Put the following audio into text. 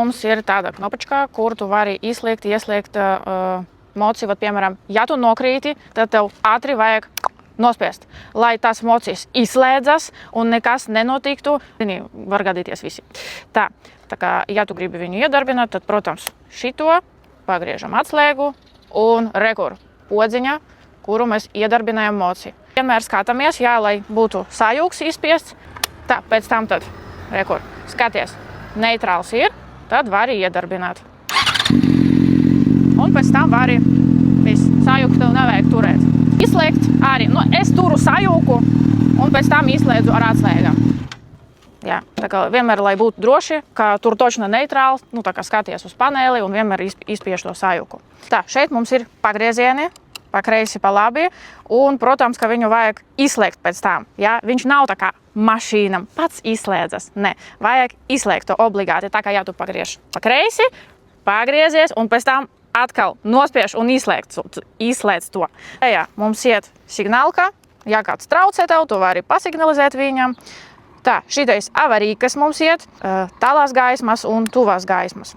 Mums ir tāda knapačka, kur tu vari izslēgt, ieslēgt mociju. Piemēram, ja tu nokrīti, tad tev ātri vajag nospiest, lai tās mocijas izslēdzas un nekas nenotiktu. Viņi var gadīties visi. Tā kā, ja tu gribi viņu iedarbināt, tad, protams, šito pagriežam atslēgu un rekur podziņa, kuru mēs iedarbinājam mociju. Vienmēr skatāmies, jā, lai būtu sajūgs izspiests. Tā, pēc tam tad rekur. Skaties, neitrāls ir, tad vari iedarbināt. Un pēc tam vari sajūgu tev nevajag turēt. Izslēgt arī. Es turu sajūgu un pēc tam izslēdzu ar atslēgām. Jā, tā kā vienmēr, lai būtu droši, ka tur točna neitrāls, tā kā skaties uz paneli un vienmēr izspiež to sajūgu. Tā, šeit mums ir pagriezieni, pa kreisi, pa labi, un, protams, ka viņu vajag izslēgt pēc tam. Ja? Viņš nav tā kā mašīnam, pats izslēdzas. Ne, vajag izslēgt to obligāti, tā kā ja tu pagriež pa kreisi, pagriezies un pēc tam atkal nospiež un izslēdz to. Jā, mums iet signālka, ja kāds traucē tev, tu vari pasignalizēt viņam. Tā, šitais avarija, kas mums iet, tālās gaismas un tuvās gaismas.